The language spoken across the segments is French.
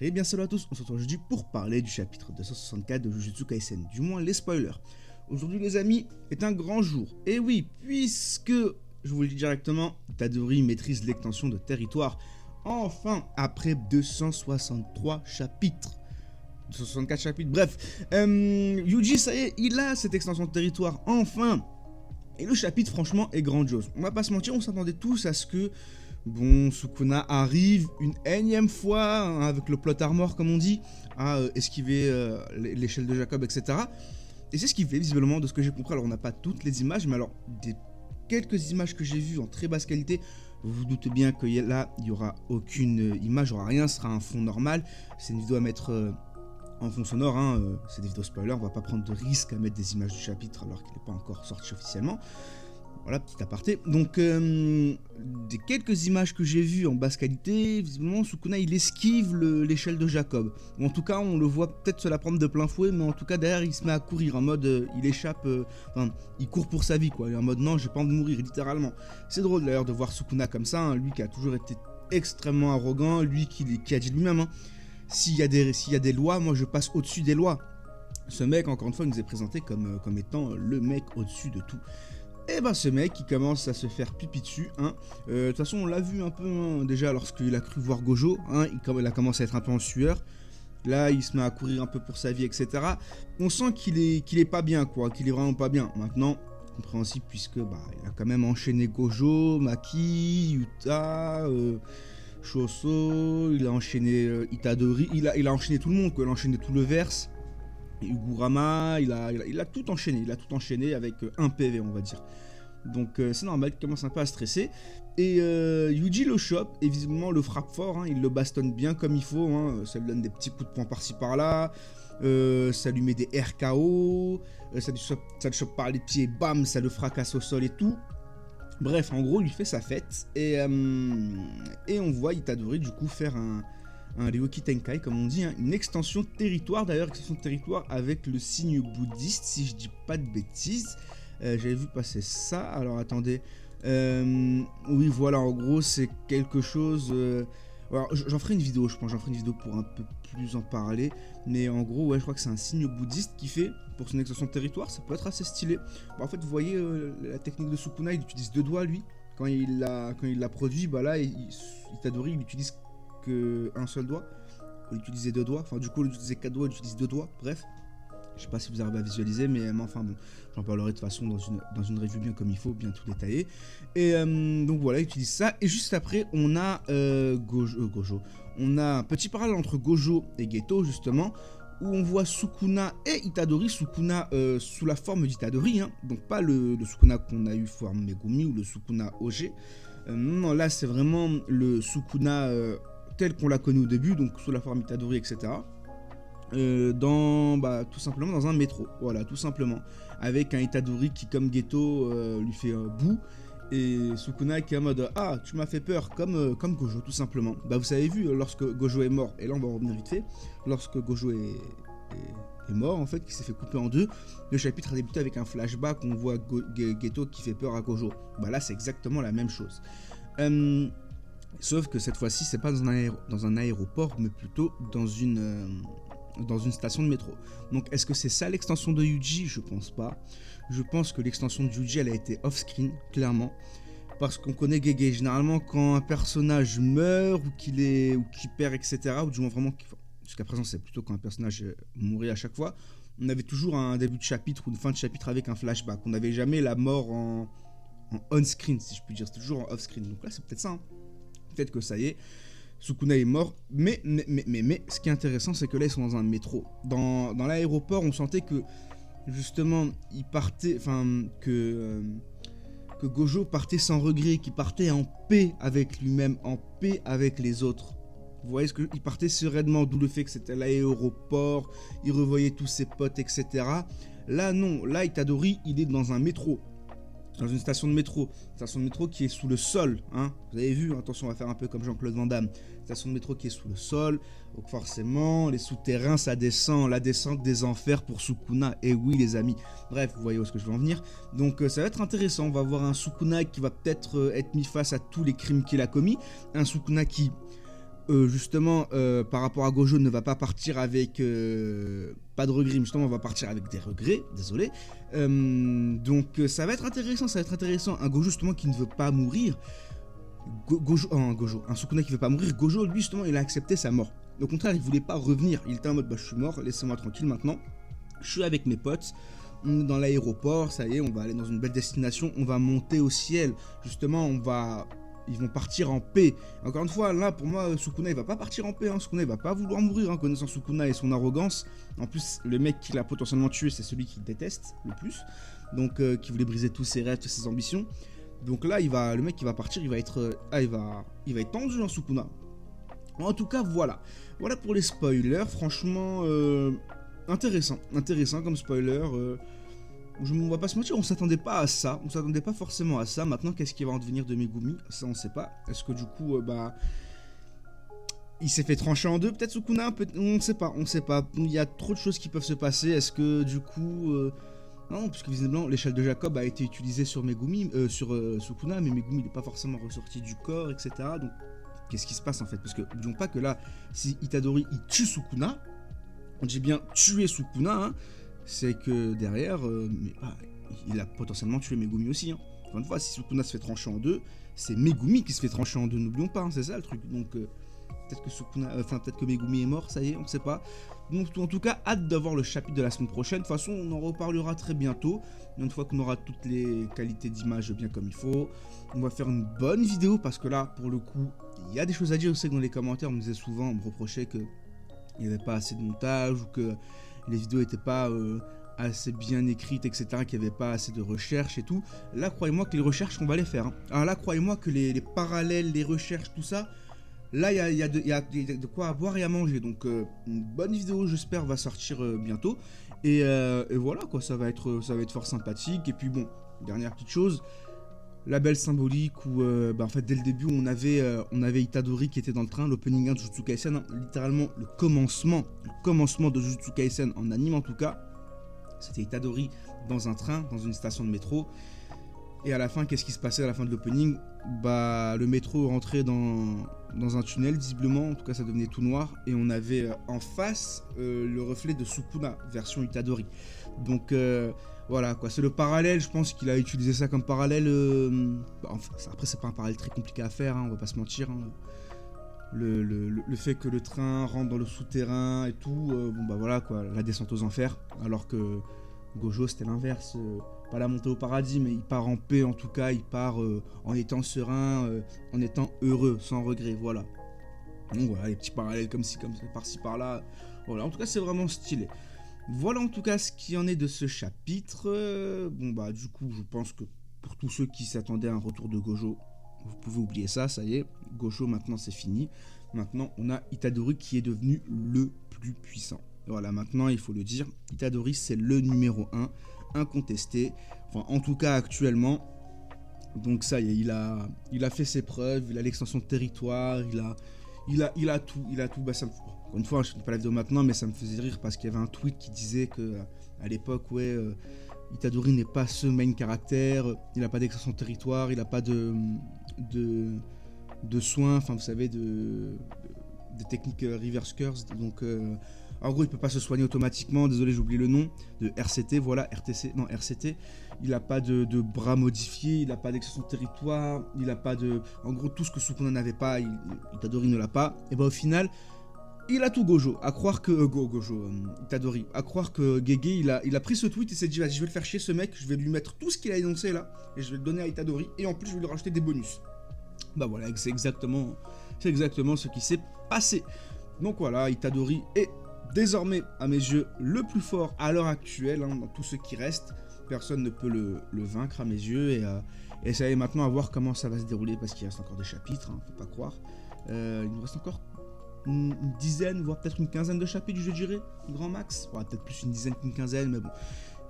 Et bien salut à tous, on se retrouve aujourd'hui pour parler du chapitre 264 de Jujutsu Kaisen, du moins les spoilers. Aujourd'hui les amis, est un grand jour. Et oui, puisque, je vous le dis directement, Itadori maîtrise l'extension de territoire. Enfin, après 263 chapitres. 264 chapitres, bref. Yuji, ça y est, il a cette extension de territoire, enfin. Et le chapitre, franchement, est grandiose. On va pas se mentir, on s'attendait tous à ce que... Bon, Sukuna arrive une énième fois, hein, avec le plot armor comme on dit, à esquiver l'échelle de Jacob, etc. Et c'est ce qu'il fait visiblement de ce que j'ai compris. Alors on n'a pas toutes les images, mais alors des quelques images que j'ai vues en très basse qualité, vous vous doutez bien que là, il n'y aura aucune image, il n'y aura rien, ce sera un fond normal. C'est une vidéo à mettre en fond sonore, hein, c'est des vidéos spoilers, on va pas prendre de risque à mettre des images du chapitre alors qu'il n'est pas encore sorti officiellement. Voilà, petit aparté. Donc, des quelques images que j'ai vues en basse qualité, visiblement, Sukuna, il esquive l'échelle de Jacob. Ou en tout cas, on le voit peut-être se la prendre de plein fouet, mais en tout cas, derrière, il se met à courir en mode, il échappe, enfin, il court pour sa vie, quoi. Il est en mode, non, j'ai pas envie de mourir, littéralement. C'est drôle, d'ailleurs, de voir Sukuna comme ça, hein, lui qui a toujours été extrêmement arrogant, lui qui a dit lui-même, hein, s'il y a des lois, moi, je passe au-dessus des lois. Ce mec, encore une fois, il nous est présenté comme étant le mec au-dessus de tout. Et ben ce mec, il commence à se faire pipi dessus, hein. De toute façon, on l'a vu un peu, hein, déjà lorsqu'il a cru voir Gojo, hein, il a commencé à être un peu en sueur. Là, il se met à courir un peu pour sa vie, etc. On sent qu'il est pas bien, quoi, qu'il est vraiment pas bien. Maintenant, compréhensible, puisque bah, il a quand même enchaîné Gojo, Maki, Yuta, Choso, il a enchaîné Itadori, il a enchaîné tout le monde, quoi, il a enchaîné tout le verse. Ugurama, il a tout enchaîné avec un PV, on va dire. Donc c'est normal, il commence un peu à stresser. Et Yuji le chope et visiblement le frappe fort, hein, il le bastonne bien comme il faut, hein, ça lui donne des petits coups de poing par-ci par-là, ça lui met des RKO, ça le chope par les pieds, bam, ça le fracasse au sol et tout. Bref, en gros, il fait sa fête et on voit Itadori du coup faire un Ryoki Tenkai, comme on dit, hein, une extension territoire, d'ailleurs, extension de territoire avec le signe bouddhiste, si je dis pas de bêtises. J'avais vu passer ça, alors attendez. Oui, voilà, en gros, c'est quelque chose... alors, j'en ferai une vidéo, je pense, j'en ferai une vidéo pour un peu plus en parler. Mais en gros, ouais, je crois que c'est un signe bouddhiste qui fait, pour son extension de territoire, ça peut être assez stylé. Bon, en fait, vous voyez, la technique de Sukuna, il utilise deux doigts, lui. Quand il l'a produit, bah là, Itadori, il utilise un seul doigt, on utilisait deux doigts, enfin du coup on utilisait quatre doigts, on utilise deux doigts, bref, je sais pas si vous arrivez à visualiser, mais enfin bon, j'en parlerai de toute façon dans une review bien comme il faut, bien tout détaillé. Et donc voilà, il utilise ça, et juste après on a Gojo, on a un petit parallèle entre Gojo et Geto justement, où on voit Sukuna et Itadori, Sukuna sous la forme d'Itadori, hein, donc pas le Sukuna qu'on a eu forme Megumi ou le Sukuna OG, non, là c'est vraiment le Sukuna tel qu'on l'a connu au début, donc sous la forme Itadori, etc. Tout simplement dans un métro, voilà, tout simplement. Avec un Itadori qui, comme Geto, lui fait boue, et Sukuna qui est en mode ah, tu m'as fait peur, comme Gojo, tout simplement. Bah, vous avez vu, lorsque Gojo est mort, et là on va revenir vite fait, lorsque Gojo est mort, en fait, qui s'est fait couper en deux, le chapitre a débuté avec un flashback où on voit Geto qui fait peur à Gojo. Bah là, c'est exactement la même chose. Sauf que cette fois-ci, c'est pas dans un aéroport, mais plutôt dans une station de métro. Donc, est-ce que c'est ça l'extension de Yuji? Je pense pas. Je pense que l'extension de Yuji, elle a été off-screen, clairement. Parce qu'on connaît Gege. Généralement, quand un personnage meurt, ou qu'il perd, etc., ou du moins vraiment... Jusqu'à présent, c'est plutôt quand un personnage mourait à chaque fois, on avait toujours un début de chapitre ou une fin de chapitre avec un flashback. On n'avait jamais la mort en on-screen, si je puis dire. C'était toujours en off-screen. Donc là, c'est peut-être ça, hein. Peut-être que ça y est, Sukuna est mort, mais ce qui est intéressant, c'est que là, ils sont dans un métro. Dans l'aéroport, on sentait que, justement, il partait, enfin, que Gojo partait sans regret, qu'il partait en paix avec lui-même, en paix avec les autres. Vous voyez, il partait sereinement, d'où le fait que c'était l'aéroport, il revoyait tous ses potes, etc. Là, non, là, Itadori, il est dans un métro. Dans une station de métro qui est sous le sol, hein. Vous avez vu, attention, on va faire un peu comme Jean-Claude Van Damme. Station de métro qui est sous le sol, donc forcément, les souterrains, ça descend, la descente des enfers pour Sukuna, et oui les amis. Bref, vous voyez où est-ce que je veux en venir. Donc ça va être intéressant, on va voir un Sukuna qui va peut-être être mis face à tous les crimes qu'il a commis, un Sukuna qui justement, par rapport à Gojo, ne va pas partir avec pas de regrets, mais justement, on va partir avec des regrets, désolé. Donc, ça va être intéressant, ça va être intéressant. Un Gojo, justement, qui ne veut pas mourir. Un Sukuna qui ne veut pas mourir. Gojo, lui, justement, il a accepté sa mort. Au contraire, il voulait pas revenir. Il était en mode, bah, je suis mort, laissez-moi tranquille maintenant. Je suis avec mes potes. On est dans l'aéroport, ça y est, on va aller dans une belle destination. On va monter au ciel. Justement, ils vont partir en paix. Encore une fois, là, pour moi, Sukuna, il va pas partir en paix. Hein. Sukuna, il va pas vouloir mourir, hein, connaissant Sukuna et son arrogance. En plus, le mec qui l'a potentiellement tué, c'est celui qu'il déteste le plus. Donc, qui voulait briser tous ses rêves, toutes ses ambitions. Donc là, le mec qui va partir, il va être tendu, hein, Sukuna. En tout cas, voilà. Voilà pour les spoilers. Franchement, intéressant comme spoiler. On va pas se mentir, on s'attendait pas à ça. On s'attendait pas forcément à ça. Maintenant, qu'est-ce qui va en devenir de Megumi? Ça, on sait pas. Est-ce que du coup, il s'est fait trancher en deux, peut-être Sukuna? On sait pas. Il y a trop de choses qui peuvent se passer. Est-ce que du coup... Non, puisque visiblement l'échelle de Jacob a été utilisée sur Megumi, sur Sukuna, mais Megumi n'est pas forcément ressorti du corps, etc. Donc, qu'est-ce qui se passe en fait? Parce que, n'oublions pas que là, si Itadori il tue Sukuna, on dit bien tuer Sukuna, hein, c'est que derrière, il a potentiellement tué Megumi aussi. Hein. Encore une fois, si Sukuna se fait trancher en deux, c'est Megumi qui se fait trancher en deux, n'oublions pas, hein, c'est ça le truc. Donc, peut-être que Megumi est mort, ça y est, on ne sait pas. Donc, en tout cas, hâte d'avoir le chapitre de la semaine prochaine. De toute façon, on en reparlera très bientôt. Une fois qu'on aura toutes les qualités d'image bien comme il faut. On va faire une bonne vidéo parce que là, pour le coup, il y a des choses à dire. Je sais que dans les commentaires, on me disait souvent, on me reprochait qu'il n'y avait pas assez de montage ou que les vidéos n'étaient pas assez bien écrites, etc. Qu'il n'y avait pas assez de recherches et tout. Là, croyez-moi que les recherches, on va les faire. Hein. Alors là, croyez-moi que les parallèles, les recherches, tout ça... Là, il y a de quoi à boire et à manger. Donc, une bonne vidéo, j'espère, va sortir bientôt. Et voilà, quoi, ça va être fort sympathique. Et puis, bon, dernière petite chose, la belle symbolique où, en fait, dès le début, on avait Itadori qui était dans le train, l'opening 1 de Jujutsu Kaisen, hein, littéralement le commencement de Jujutsu Kaisen, en anime en tout cas. C'était Itadori dans un train, dans une station de métro. Et à la fin, qu'est-ce qui se passait à la fin de l'opening? Le métro rentrait dans un tunnel, visiblement, en tout cas ça devenait tout noir, et on avait en face le reflet de Sukuna, version Itadori. Donc voilà, quoi, c'est le parallèle, je pense qu'il a utilisé ça comme parallèle. Après, c'est pas un parallèle très compliqué à faire, hein, on va pas se mentir. Hein. Le fait que le train rentre dans le souterrain et tout, voilà, quoi, la descente aux enfers, alors que Gojo c'était l'inverse. Pas la montée au paradis, mais il part en paix en tout cas, il part en étant serein, en étant heureux, sans regret, voilà. Donc voilà, les petits parallèles comme ça, par-ci par-là, voilà, en tout cas c'est vraiment stylé. Voilà en tout cas ce qui en est de ce chapitre. Du coup je pense que pour tous ceux qui s'attendaient à un retour de Gojo, vous pouvez oublier ça, ça y est, Gojo maintenant c'est fini. Maintenant on a Itadori qui est devenu le plus puissant. Voilà, maintenant il faut le dire, Itadori c'est le numéro 1. Incontesté, enfin en tout cas actuellement. Donc ça y est, il a fait ses preuves, il a l'extension de territoire, il a tout. Encore une fois, je ne fais pas la vidéo maintenant, mais ça me faisait rire parce qu'il y avait un tweet qui disait que à l'époque, Itadori n'est pas ce main caractère, il n'a pas d'extension de territoire, il n'a pas de soins, enfin vous savez, des techniques reverse curse, donc en gros, il peut pas se soigner automatiquement, désolé j'ai oublié le nom, de RCT, voilà, RCT, il a pas de bras modifiés, il a pas d'extension de territoire, il a pas de... En gros, tout ce que Sukuna n'avait pas, Itadori ne l'a pas, et au final, il a tout Gojo, à croire que... Itadori, à croire que Gege, il a pris ce tweet et s'est dit, vas-y, je vais le faire chier ce mec, je vais lui mettre tout ce qu'il a énoncé là, et je vais le donner à Itadori, et en plus, je vais lui rajouter des bonus. Voilà, c'est exactement ce qui s'est passé. Donc voilà, Itadori est désormais, à mes yeux, le plus fort à l'heure actuelle, hein, dans tout ce qui reste. Personne ne peut le vaincre à mes yeux. Et ça va maintenant à voir comment ça va se dérouler, parce qu'il reste encore des chapitres, hein, faut pas croire. Il nous reste encore une dizaine, voire peut-être une quinzaine de chapitres, je dirais, grand max. Peut-être plus une dizaine qu'une quinzaine, mais bon.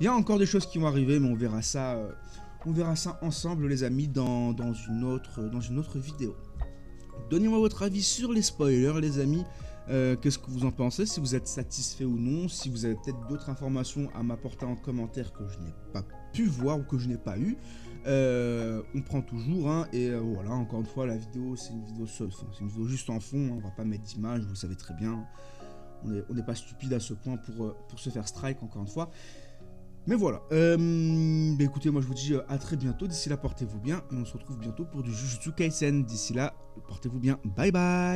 Il y a encore des choses qui vont arriver, mais on verra ça ensemble, les amis, dans une autre vidéo. Donnez-moi votre avis sur les spoilers, les amis. Qu'est-ce que vous en pensez, si vous êtes satisfait ou non, si vous avez peut-être d'autres informations à m'apporter en commentaire que je n'ai pas pu voir ou que je n'ai pas eu. On prend toujours, hein, et voilà, encore une fois, la vidéo, c'est une vidéo seule, enfin, c'est une vidéo juste en fond, hein, on va pas mettre d'image, vous le savez très bien. On n'est pas stupide à ce point pour se faire strike, encore une fois. Mais voilà, écoutez, moi je vous dis à très bientôt. D'ici là, portez-vous bien et on se retrouve bientôt pour du Jujutsu Kaisen. D'ici là, portez-vous bien. Bye bye.